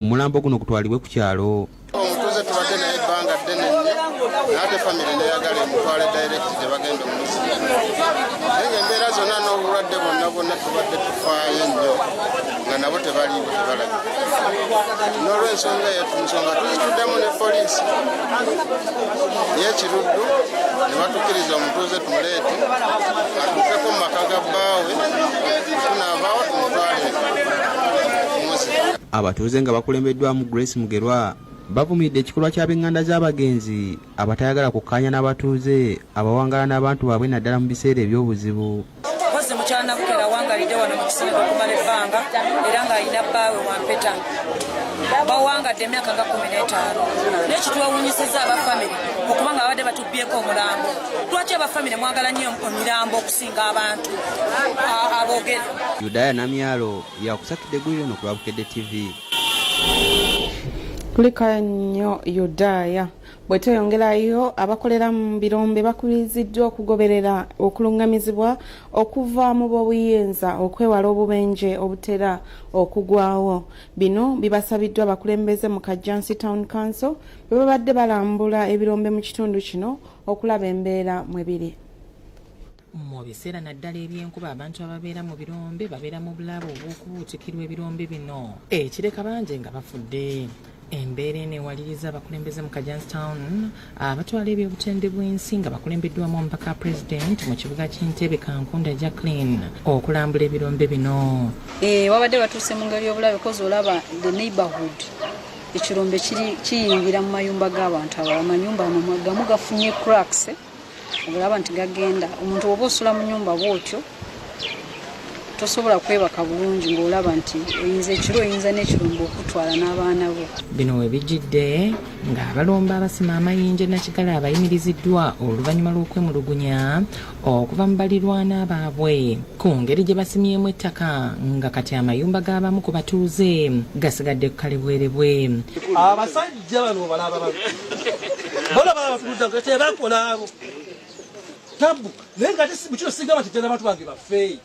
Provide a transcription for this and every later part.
Omulambo guno gutwalibwe ku kyalo. Omutuuze tubadde naye ebbanga ddene nnyo ate famire neyagala emutwale direct gye bagenda omumusika. Naye embeera zonna n'obulwadde bonna tubadde tufaayo nnyo nga nabo tebaliiwo tebalabye. N'olw'ensonga eyo nsonga tuzituddemu ne poliisi y'ekiruddu ne batukkiriza omutuuze tumuleete atuukeko mu maka ga bbaawe tunaavaawo tumutwale omumusika. Abatuuze nga bakulembeddwamu Grace Mugerwa bavumidde ekikolwa ky'ab'enganda z'abagenzi abatayagala kukkaanya n'abatuuze abawangala n'abantu baabwe naddala mu biseera eby'obuzibu. Mpozi mukyala Nabukera wangalidde wano mu kisenga okumala ebbanga era ng'alina bbaawe Wampeta bawangadde emyaka nga 15 n'ekitwewuunyisizza abafamire okubanga abadde batubbyeko omulambo. Lwaki abafamire mwagala nnyo emirambo okusinga abantu aboogera? Yudaya Namyalo yakusakidde eggulire no ku Lwabukedde TV. Kulika nnyo Yudaya. Bwe tweyongerayo abakolera mu birombe bakubiriziddwa okugoberera okulungamizibwa okuva mu b'obuyinza okwewala obubenje obutera okugwawo. Bino bibasabiddwa abakulembeze mu Kajansi Town Council bwe babadde balambula ebirombe mu kitundu kino okulaba embeera mwe biri. Mu biseera naddala eby'enkuba abantu ababeera mu birombe babeera mu bulabe obw'okubuutikirwa ebirombe bino ekireka bangi nga bafudde. Embeera enewaliriza abakulembeze mu Kajansi Town abatwala ebyobutende bw'ensi nga bakulembeddwamu omubaka President mu kibuga ky'Entebbe Kankunda Jacqueline okulambula ebirombe bino. Wabadde batuuse mu ngeri y'obulabe kozi olaba the neighborhood ekirombe kiyingira mu mayumba g'abantu abalala. Amanyumba gamu gafunye cracks olaba nti gagenda. Omuntu oba osula mu nyumba bw'otyo tosobola kwebaka bulungi ng'olaba nti oyinza n'ekirombe okutwala n'abaana bo. Bino we bijjidde ng'abalomba abasima amayinja nakigala abayimiriziddwa oluvannyuma lw'okwemulugunya okuva mu balirwana baabwe ku ngeri gye basimyemu ettaka nga kati amayumba g'abamu ku batuuze gasigadde ku kalebwerebwe. Abasajja bano balaba bona babatuludde tebakola abo tabu naye nga bukiro sigamba tetera abantu bange bafeeyi.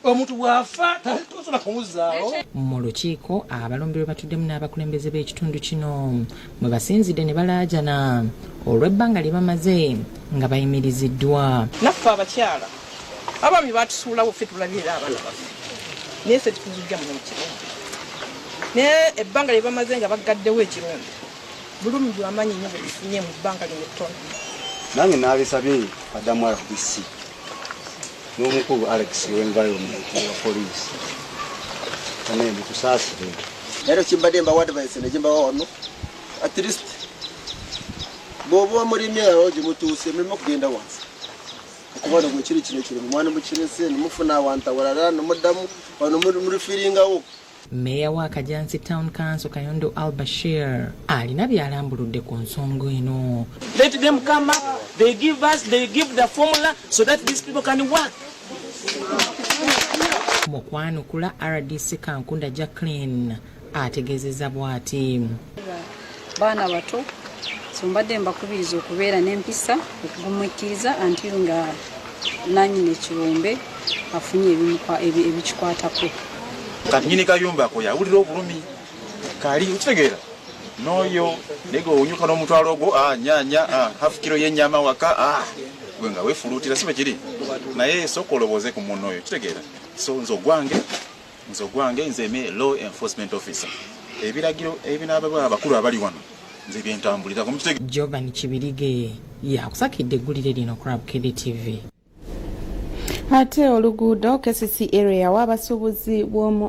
Omuntu bwafa tosobola kumuzaawo. Mu lukiiko abalombe batuddemu n'abakulembeze b'ekitundu kino mwe basinzidde ne balaajana olw'ebbanga lye bamaze nga bayimiriziddwa. Naffe abakyala abaami batusuulawo ffe tulabirira abaana baffe naye ffe tukuzujja mu kirombe naye ebbanga lye bamaze nga bagaddewo ekirombe bulumi bwamanyi nnyo bwe tufunye mu bbanga lino ettono. Nange naabisabye baddamu RDC n'omukulu Alex w'environment wa police kane mukusaasire Era kimbadde mbawadde bayise ne jimbawa wano at least bw'oba omulimi awo gye mutuuse mulimo kugenda wansi okubona gwe kiri kino kiri mumwana mukirese nimufuna awantu awalala nomuddamu wano mulifiringawo. Meya wa Kajansi Town Council Kayondo Al-Bashir alina byalambuludde ku nsonga eno. Let them come up, they give the formula so that these people can work. Mu kwanukula RDC Kankunda Jacqueline ategeezezza bw'ati. Baana bato mbadde mbakubiriza okubeera n'empisa okugumikiriza until nga nannyini ekirombe afunye ebikikwatako. Kati nyini kayumba ako yawulira obulumi kali ukitegeera n'oyo nego onyuka n'omutwalo ogwo nyanya half kilo y'ennyama waka gwe nga weefuluutira si bwe kiri naye sooka olowooze ku munno oyo kitegeera. So nze ogwange nze law enforcement officer ebiragiro ebinaababwa abakulu abali wano nze byentambulira ku mukitegeera. Jovan Kibirige yakusakidde eggulire lino ku Lwabukedde TV. Ate oluguudo KCC area w'abasuubuzi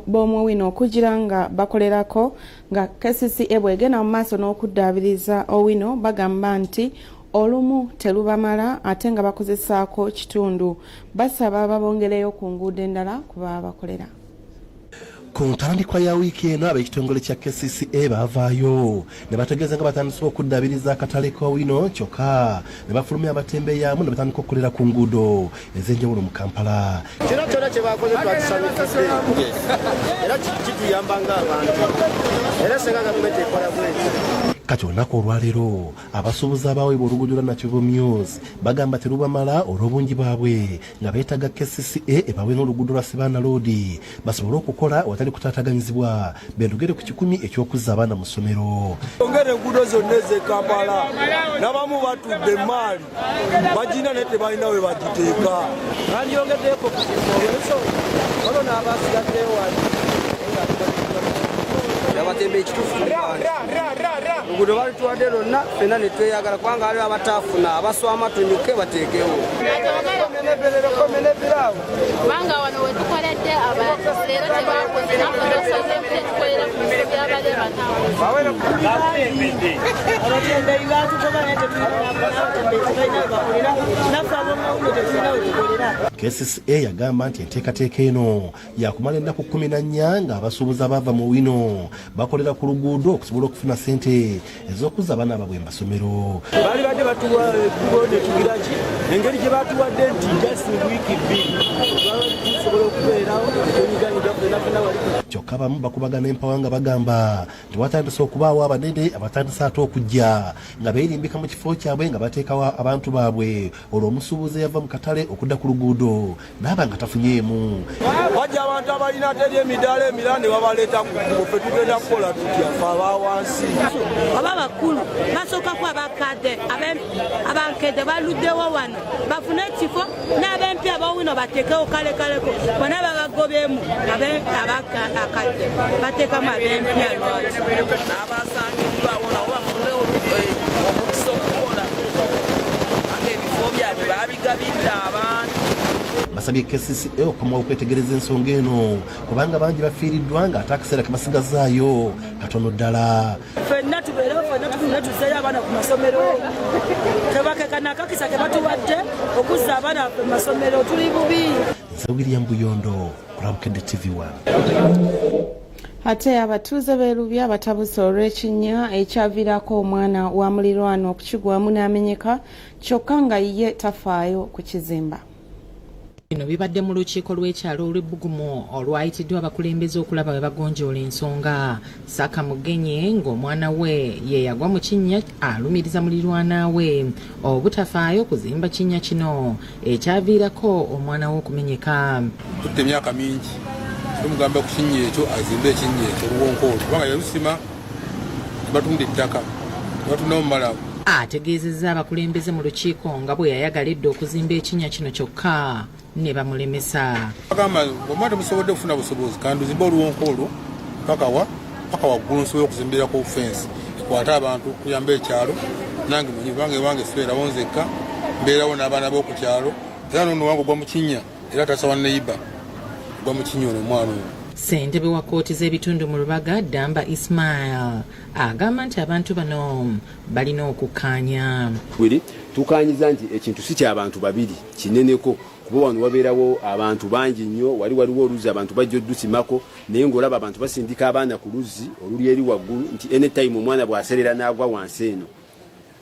b'omuwino okugira nga bakolerako nga KCC bwegenda mu maaso n'okuddaabiriza owino bagamba nti olumu telubamala ate nga bakozesaako kitundu. Basaba babongereyo ku nguudo endala kuba bakolera. Ku ntandikwa ya wiiki eno ab'ekitongole kya KCCA baavaayo ne bategeeza nga batandise okuddaabiriza akatale k'owino kyokka ne bafulumya abatembeeyamu ne batandika okukolera ku nguudo ez'enjawulo mu Kampala. Kino kyonna kye bakoze twakisamikidde era kituyamba ng'abantu era senga gavumenti ekola bweti. kati olunaku olwaleero abasuubuzi abaweebwa oluguudo lwa Nakivubo Muse bagamba terubamala olw'obungi bwabwe nga beetaaga KCCA ebawe n'oluguudo lwa Sibana Road basobole okukola watali kutaataganyizibwa bendugere ku 10 eky'okuzza abaana mu ssomero. Ongera enguudo zonna ez'e Kampala n'abamu batudde emaali bagina naye tebalina we bagiteeka. Nandiyongeddeeko ku kisobeso wano n'abasigaddeyo wali abatembe ekituufu oluguudo balituwadde lwonna ffenna ne tweyagala kubanga waliwo abataafuna abaswama tunyuke bateekewo kubanga wano we tukoledde abantu leero tebakoze nakodosoze tukolera ku bizibu by'abale KCCA yagamba nti enteekateeka eno yakumala ennaku 14 nga abasuubuzi abava mu wino bakolera ku luguudo okusobola okufuna ssente ez'okuzza abaana baabwe mu masomero. Baali badde batuwa ekkubo ne tugira ki engeri gye batuwadde nti just wiiki 2 tusobola okubeerawo enyiganyija fenafena wali. Kyokka abamu bakubagana empawa nga bagamba nti watandise okubaawo abanene abatandise ate okujja nga beerimbika mu kifo kyabwe nga bateekawo abantu baabwe olwo omusuubuzi yava mu katale okudda ku luguudo naaba nga tafunyeemu. Wajja abantu abalina teri emidaala emirala ne babaleeta ku kkubo ffe tugenda kukola tutya fe abawansi. Aba bakulu basookako abakadde abankedde baluddewo wano bafune ekifo n'abempya abawino bateekewo kalekaleko bonna babagobeemu abakadde bateekamu abempya lwaki n'abasangiddwawo nabo bafunewo omukisa okukola anga ebifo byabwe babigabidde abantu. Basabye KCCA okukomawo okwetegereza ensonga eno kubanga bangi bafiiriddwa nga ate akaseera ke basigazaayo katono ddala. Ffenna tubeerewo ffenna tufune tuzzeeyo abaana ku masomero tebakekana akakisa ke batuwadde okuzza abaana mu masomero tuli bubi. Nze William Buyondo, Kurabukedde TV1. Ate abatuuze b'Erubya batabuse olw'ekinnya ekyaviirako omwana wa muliraano okukigwamu n'amenyeka kyokka nga ye tafaayo ku kizimba. Bino bibadde mu lukiiko lw'ekyalo olw'ebbugumu olwayitiddwa abakulembeze okulaba bwe bagonjoola ensonga. Saka Mugenye ng'omwana we ye yagwa mu kinnya alumiriza mulirwana we obutafaayo kuzimba kinnya kino ekyaviirako omwana we okumenyeka. Tutte emyaka mingi tumugamba ku kinnya ekyo azimbe ekinnya ekyo oluwonkoolo kubanga yalusima tebatunda ettaka tebatunda mumalawo. Ategeezezza abakulembeze mu lukiiko nga bwe yayagala edda okuzimba ekinnya kino kyokka ne bamulemesa. Bagamba bw'omwana temusobodde okufuna busobozi kandi ozimba oluwonkoolo paka waggulu nsobola okuzimbirako fensi ekwate abantu kuyamba ekyalo nange mwenyewe bange wange sibeerawo nzekka mbeerawo n'abaana b'oku kyalo era n'ono wange ogwa mu kinnya era tasawa neiba ogwa mu kinnya ono omwana ono. Ssentebe wa kkooti z'ebitundu mu Lubaga Damba Ismail agamba nti abantu bano balina okukkaanya. Tukanyiza nti ekintu si ky'abantu babiri kineneko kuba wano wabeerawo abantu bangi nnyo waliwo oluzi abantu bajja oddusimako naye ng'olaba abantu basindika abaana ku luzzi oluli eri waggulu nti anytime omwana bw'aserera n'agwa wansi eno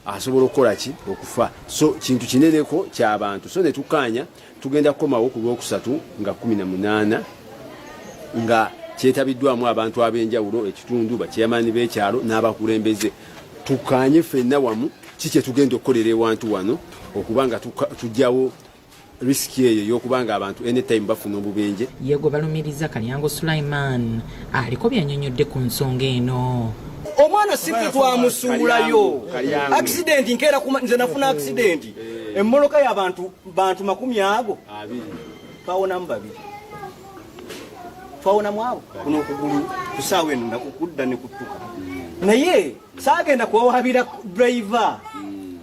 asobola okukola ki okufa. So kintu kineneko ky'abantu so ne tukkaanya tugenda kukomawo ku lwokusatu nga 18 nga kyetabiddwamu abantu ab'enjawulo ekitundu bakyamaani b'ekyalo n'abakulembeze tukkaanye ffenna wamu kiki tugenda okukolera ewantu wano okubanga tujjawo risiki eyo y'okubanga abantu anytime bafuna obubenje. Yego balumiriza Kalyango Sulaiman aliko byanyonyodde ku nsonga eno. Omwana sife twamusuulayo accident nkeera nze nafuna accident emmoloka y'abantu bantu 20 twawonamu 2 twawonamu abo kuno okugulu kusaawa eno nakukudda ne kuttuka naye saagenda kuwabira driver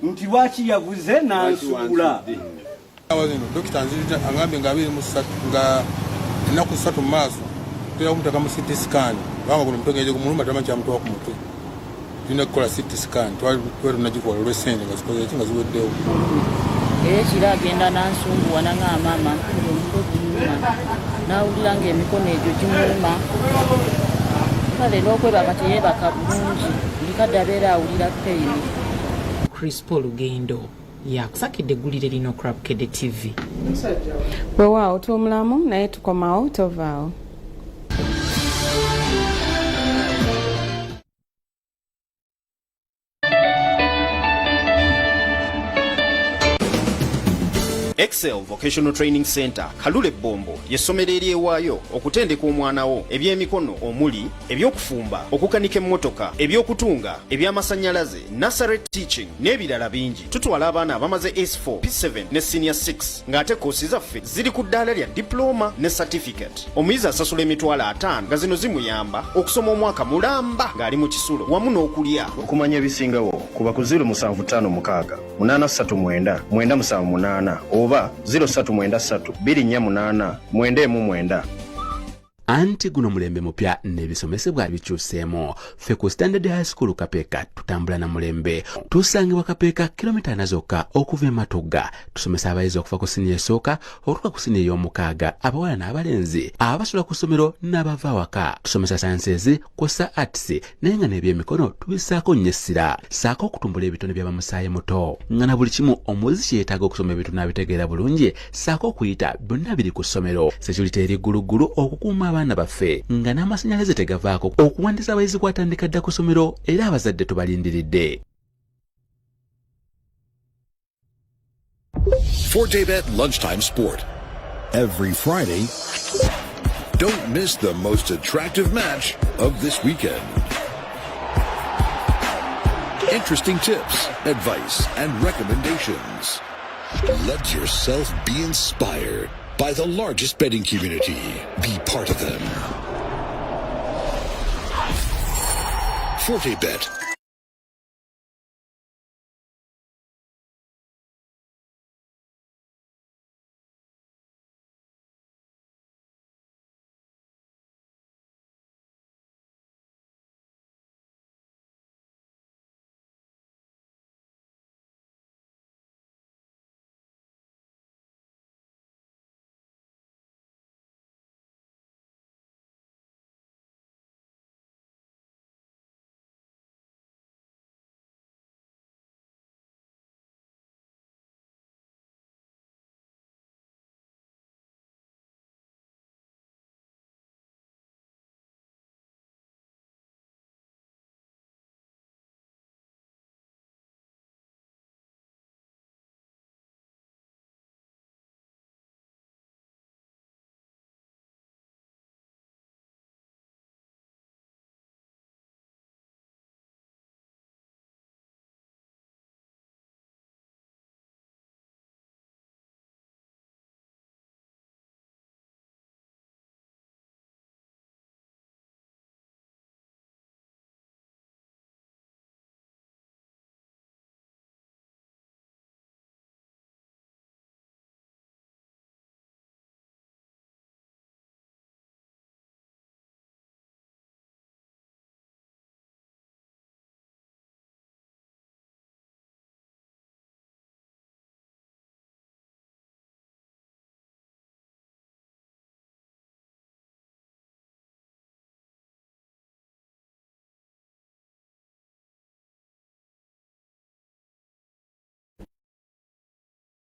nti lwaki yavuze nansuula. Dokita nzija angambe nga 23 nga ennaku 3 mu maaso tulina kumuteka mu CT scan kubanga kuno mutegeeje ku mulumba tama kyamutwala ku mutwe tulina kukola CT scan twali tunagikola olw'essente nga zikoze eki nga ziweddewo. Ekira agenda nansumbuwa nanga maama nawulira ng'emikono egyo gimuluma kale n'okwebaka teyebaka bulungi buli kadde abeera awulira peyini. Crispo Lugendo yakusakidde eggulire lino Kurabukedde TV. Weewaawo tuomulamu naye tukomawo tovaawo. Excel Vocational Training Center Kalule Bombo yessomero eryewaayo okutendeka omwana wo ebyemikono omuli ebyokufumba okukanika emmotoka ebyokutunga ebyamasannyalaze nursery teaching n'ebirala bingi. Tutwala abaana abamaze S4 P7 ne senior 6 ng'ate koosi zaffe ziri ku ddaala lya diploma ne certificate. Omuyizi asasula emitwalo 5 nga zino zimuyamba okusoma omwaka mulamba ng'ali mu kisulo wamu n'okulya. Okumanya ebisingawo kuba ku 0756 839 978 oba 0393 248 919. Anti guno mulembe mupya n'ebisomesebwa bikyuseemu. Ffe ku Standard High School Kapeeka tutambula na mulembe. Tusangibwa Kapeeka kilomita 4 zokka okuva e Matugga. Tusomesa abayizi okuva ku siniya esooka okutuuka ku siniya ey'omukaaga, abawala n'abalenzi, abasula ku ssomero n'abava awaka. Tusomesa sciences, kosa arts, naye nga n'ebyemikono tubisaako nnyo essira, saako okutumbula ebitone by'abamusaayi muto. Nga na buli kimu omuyizi kye yeetaaga okusoma ebintu n'abitegeera bulungi, saako okuyita byonna biri ku ssomero. Security eri ggulugulu okukuuma abaana baffe nga n'amasannyalaze tegavaako, okuwandiisa abayizi kwatandika dda ku ssomero era abazadde tubalindiridde. Fortebet Lunchtime Sport. Every Friday, don't miss the most attractive match of this weekend. Interesting tips, advice, and recommendations. Let yourself be inspired by the largest betting community. Be part of them. Fortebet.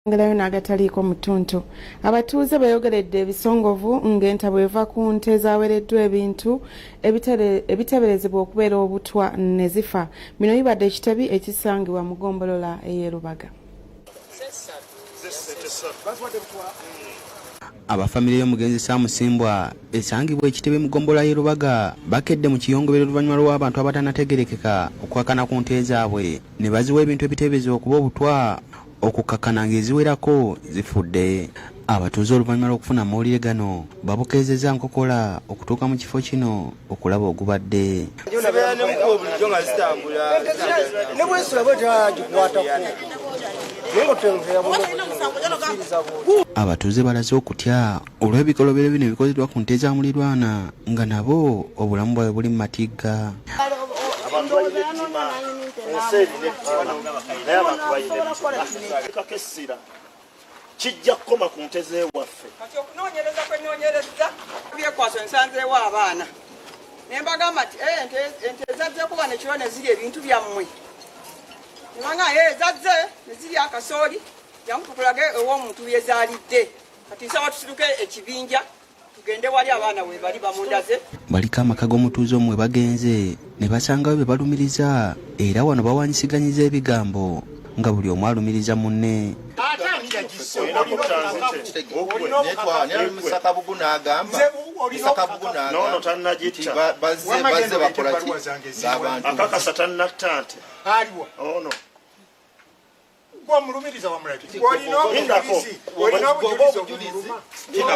ngalayo n'agataliiko mutuntu. Abatuuze bayogeredde ebisongovu ng'entabo eva ku nte zaaweereddwa ebintu ebiteeberezebwa okubeera obutwa ne zifa. Bino bibadde ekitebi ekisangibwa mu ggombolola ey'e Lubaga. Abafamire y'omugenzi Samusimbwa esangibwa ekitebe mu ggombolola y'e Lubaga bakedde mu kiyongobero oluvannyuma lw'abantu abatanategerekeka okwakana ku nte zaabwe ne baziwa ebintu ebiteeberezebwa okuba obutwa okukakana ng'eziwerako zifudde. Abatuuze oluvannyuma lw'okufuna amawulire gano babukeezezza nkokola okutuuka mu kifo kino okulaba ogubadde. Abatuuze balaze okutya olw'ebikolobero bino ebikozeddwa ku nte za mulirwana nga nabo obulamu bwabwe buli mu matigga. kijja kukoma ku nte z'ewaffe. Kati okunoonyereza kwenoonyereza byekwaso nsanzeewo abaana ne mbagamba nti ente ezazzeeko wano ekiro ne zirya ebintu byammwe ne banga ezazze ne zirya akasooli jangu tukulage ew'omuntu byezaalidde kati nsaba tusituke ekibinja tugende wali abaana we bali bamundaze. Baliko amaka g'omutuuze omwe bagenze ne basangayo be balumiriza era wano bawanyisiganyiriza ebigambo nga buli omu alumiriza munne. nono tannagita bazze bakola ki akakasa tannatta nti aliwa ono gwamulumiriza wamulaki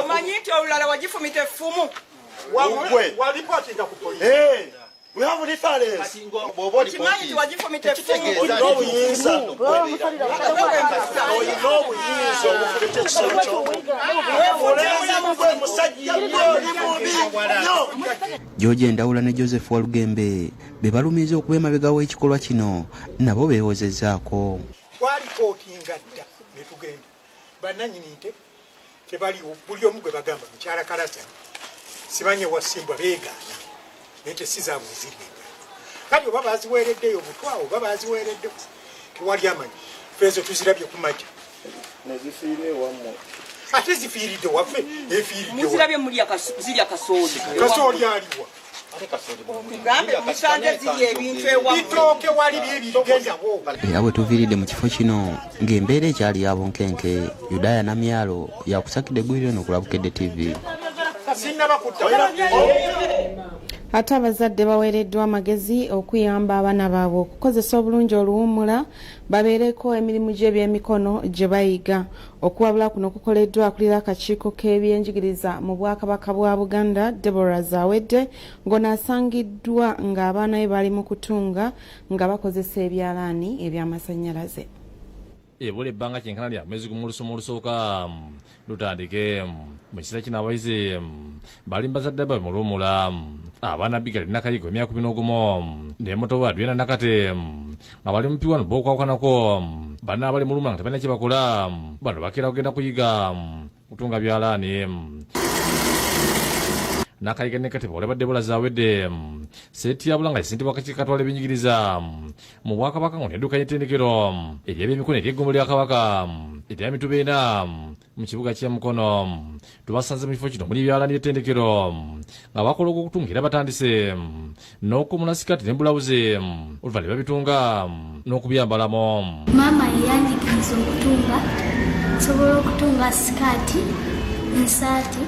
omanyi nti olulala wagifumita effumu walipotinga ku polisi. We have a difference. Okimanyi nti wagifumita effumu George Ndawula ne Joseph Walugembe be balumiza okuba emabega w'ekikolwa kino nabo beewozezaako. Twalipootinga dda ne tugenda bannannyini nte tebaliwo buli omu gwe bagamba mukyala Kalata simanye wasimbwa beegaana naye tesizaabwe ziri kati oba baziweereddeyo obutwa oba baziweeredde tewali amanyi feezo tuzirabye ku majja nezifiire wammwe ate zifiiridde waffe muzirabye zirya kasooli aliwa tugambe musanze ziri ebintu ewammwe bitooke wali byebigendawo era bwe tuviiridde mu kifo kino ng'embeera ekyali ya bunkenke Yudaya Namyalo yakusakidde eggwiriro n'okulabukedde TV. Ate abazadde baweereddwa amagezi okuyamba abaana baabwe okukozesa obulungi oluwummula babeereko emirimu gy'ebyemikono gye bayiga. Okuwabula kuno kukoleddwa akulira akakiiko k'ebyenjigiriza mu Bwakabaka bwa Buganda Deborah Zawedde ng'ono asangiddwa ng'abaana be bali mu kutunga nga bakozesa ebyalaani eby'amasannyalaze. Ebula ebbanga kyenkana lya mwezi gumu olusomo olusooka lutandike mu kiseera kino abayizi bali bazadde babe mu luwummula abaana bigali nakayigo emyaka 11 n'emmoto badwena nakate nga bali mu piwano b'okwawukanako bana abali mu luwummula nga tebalina kye bakola bano bakeera kugenda kuyiga kutunga byalaani nakayiga nekate olabadde Deborah Zawedde seeti ya bulanga esente wakakiiko katwala ebyenjigiriza mu Bwakabaka ngo nedduka y'ettendekero ery'ebyemikono ery'eggombo lya Kabaka erya Mitubeena mu kibuga kya Mukono. Tubasanze mu kifo kino muli byalaani by'ettendekero nga bakola okutungira batandise n'okumula sikaati ne bulawuzi oluvannyuma bitunga n'okubyambalamu. Maama yanjigiriza okutunga, nsobola okutunga sikaati, ensaati,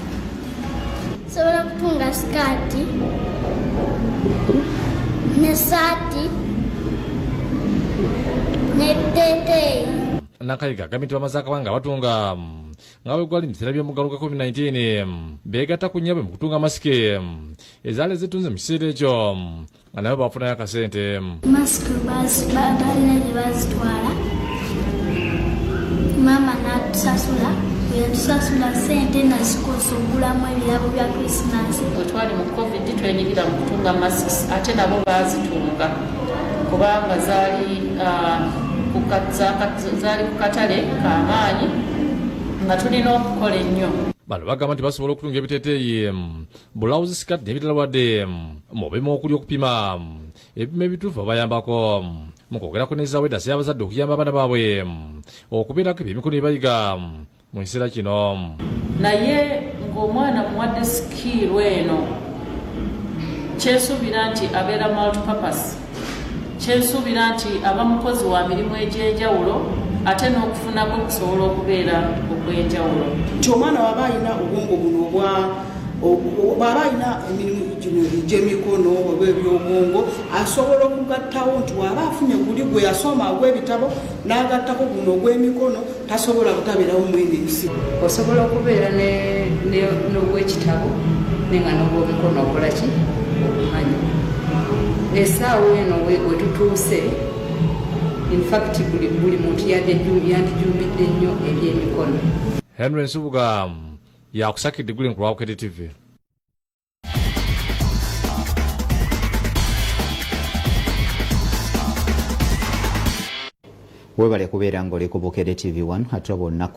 nsobola okutunga sikaati n'essaati n'ebiteeteeyi. Nakayiga agambye nti bamaze akabanga batunga nga bwe gwali mu biseera by'omuggalo gwa COVID-19 beegatta ku nnyabwe mu kutunga masiki ezaali zitunze mu kiseera ekyo nga nabo bafunayo akasente. Masiki balina gye bazitwala maama n'atusasula yatusasula sente nazikosa okugulamu ebirabo bya Krismasi. Bwe twali mu COVID twenyingira mu kutunga masiki ate nabo baazitunga kubanga zaali ku katale k'amaanyi nga tulina okukola ennyo. Bano bagamba nti basobola okutunga ebiteeteeyi bulawuzi sikaati n'ebirala wadde mu bimu okuli okupima ebipimo ebituufu abayambako mu kwogera ku Zawedde asaba abazadde okuyamba abaana baabwe okubeerako ebyemikono bye bayiga mu kiseera kino. Naye ng'omwana muwadde sikiiru eno kyensuubira nti abeera multipurpose, kyensuubira nti aba mukozi wa mirimu egy'enjawulo ate n'okufuna kwe kusobola okubeera okw'enjawulo. Nti omwana waba alina obwongo buno bw'aba alina emirimu gino egy'emikono oba ebyobwongo asobola okugattawo nti waba afunye guli gwe yasoma ogw'ebitabo n'agattako guno ogw'emikono tasobola kutabeerawo mwene ensi. Osobola okubeera n'ogw'ekitabo nenga n'ogw'emikono okola ki okumanya. Essaawa eno we tutuuse in fact buli muntu yandijumbidde nnyo ebyemikono. Henry Nsubuga yakusakidde eggwiriro ku Lwabukedde TV. Webale kubeera ng'oli ku Bukedde TV 1 ate bonna